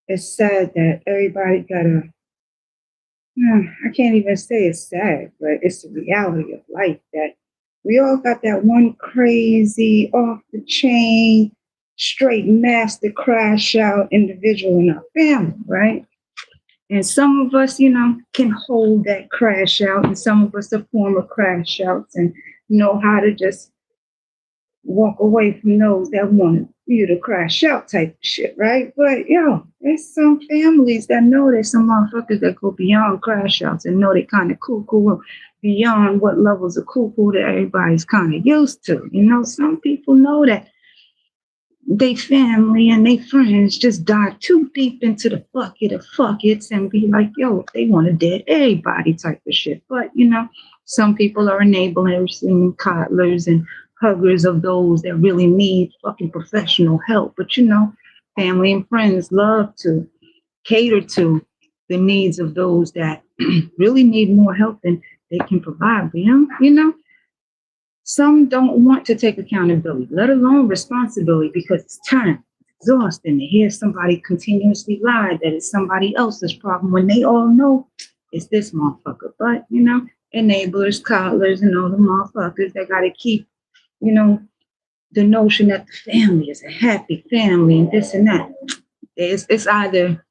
it's sad that everybody gotta, I can't even say it's sad, but it's the reality of life that we all got that one crazy, off the chain, straight master crash out individual in our family, right? And some of us, can hold that crash out, and some of us are former crash outs and know how to just walk away from those that want you to crash out type of shit, right? But there's some families that know there's some motherfuckers that go beyond crash outs and know they kind of cuckoo beyond what levels of cuckoo that everybody's kind of used to. Some people know that they family and they friends just dive too deep into the bucket of fuck it's and be like, yo, they want to dead everybody type of shit. But some people are enablers and coddlers and huggers of those that really need fucking professional help. But family and friends love to cater to the needs of those that really need more help than they can provide. But some don't want to take accountability, let alone responsibility, because it's time, it's exhausting to hear somebody continuously lie that it's somebody else's problem when they all know it's this motherfucker. But, enablers, coddlers, and all the motherfuckers that got to keep, the notion that the family is a happy family and this and that. It's either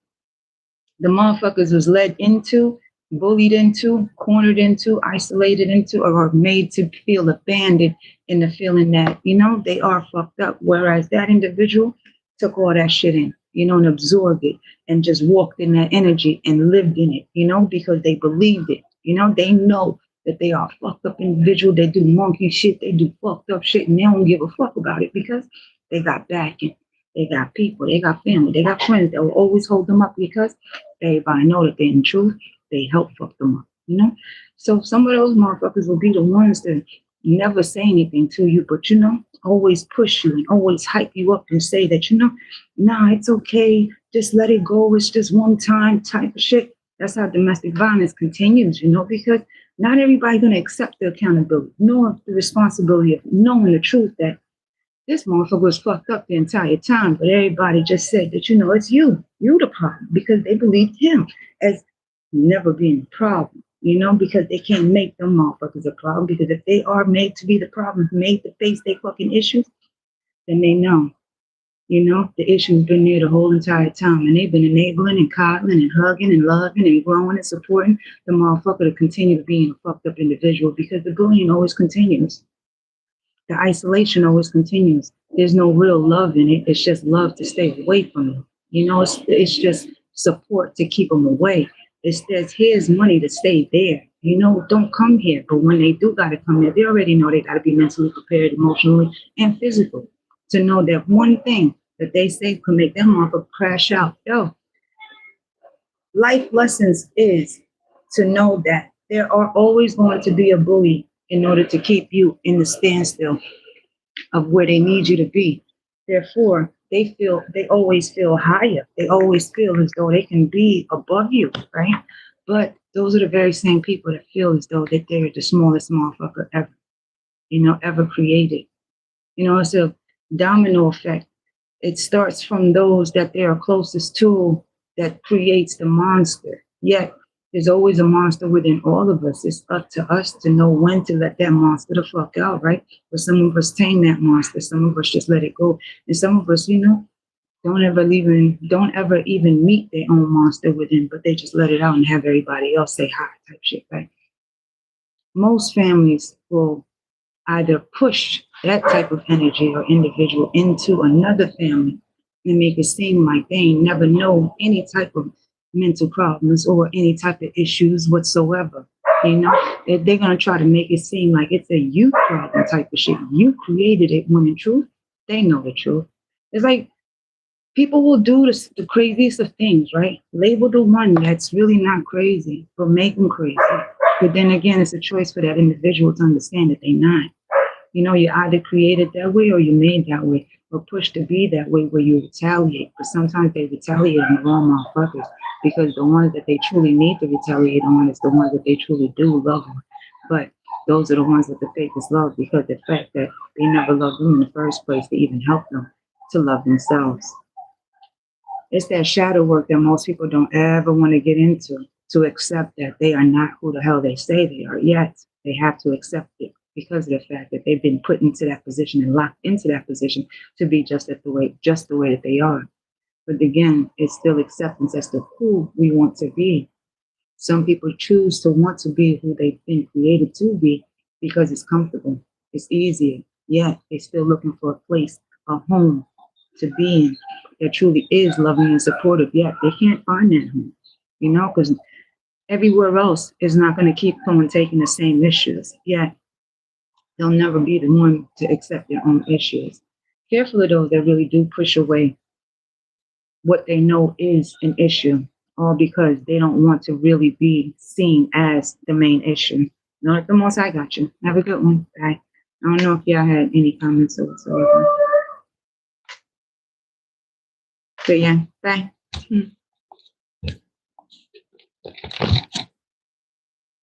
the motherfuckers was led into, bullied into, cornered into, isolated into, or are made to feel abandoned in the feeling that, they are fucked up. Whereas that individual took all that shit in, and absorbed it and just walked in that energy and lived in it, because they believed it. They know that they are a fucked up individual. They do monkey shit. They do fucked up shit and they don't give a fuck about it because they got backing. They got people. They got family. They got friends that will always hold them up because everybody know that they're in truth. They help fuck them up. So some of those motherfuckers will be the ones that never say anything to you, but always push you and always hype you up and say that, nah, it's okay, just let it go, it's just one time type of shit. That's how domestic violence continues, because not everybody's gonna accept the accountability, nor the responsibility of knowing the truth that this motherfucker was fucked up the entire time, but everybody just said that, it's you the problem, because they believed him as never being a problem, because they can't make them motherfuckers a problem. Because if they are made to be the problem, made to face their fucking issues, then they know, the issue's been there the whole entire time. And they've been enabling and coddling and hugging and loving and growing and supporting the motherfucker to continue to be a fucked up individual, because the bullying always continues. The isolation always continues. There's no real love in it. It's just love to stay away from them. It's just support to keep them away. Here's money to stay there. Don't come here. But when they do got to come here, they already know they got to be mentally prepared, emotionally, and physically to know that one thing that they say can make them off a crash out. Life lessons is to know that there are always going to be a bully in order to keep you in the standstill of where they need you to be. Therefore, they always feel higher. They always feel as though they can be above you, right? But those are the very same people that feel as though that they're the smallest motherfucker ever, ever created. It's a domino effect. It starts from those that they are closest to that creates the monster. Yet there's always a monster within all of us. It's up to us to know when to let that monster the fuck out, right? But some of us tame that monster. Some of us just let it go. And some of us, don't ever even meet their own monster within, but they just let it out and have everybody else say hi type shit, right? Most families will either push that type of energy or individual into another family and make it seem like they ain't never know any type of mental problems or any type of issues whatsoever. They're going to try to make it seem like it's a you problem type of shit. You created it, when in truth, they know the truth. It's like people will do the craziest of things, right? Label the one that's really not crazy, but make them crazy. But then again, it's a choice for that individual to understand that they're not. You're either created that way or you're made that way, or pushed to be that way where you retaliate. But sometimes they retaliate on the wrong motherfuckers, because the ones that they truly need to retaliate on is the ones that they truly do love them. But those are the ones that the fakest love, because the fact that they never loved them in the first place to even help them to love themselves. It's that shadow work that most people don't ever want to get into, to accept that they are not who the hell they say they are. Yet they have to accept it because of the fact that they've been put into that position and locked into that position to be just the way that they are. But again, it's still acceptance as to who we want to be. Some people choose to want to be who they've been created to be because it's comfortable, it's easier. Yet they're still looking for a place, a home to be in that truly is loving and supportive. Yet they can't find that home, because everywhere else is not going to keep on taking the same issues. Yet they'll never be the one to accept their own issues. Careful of those that really do push away what they know is an issue, all because they don't want to really be seen as the main issue. Not at the most. I got you. Have a good one. Bye. I don't know if y'all had any comments or whatsoever. But yeah, bye.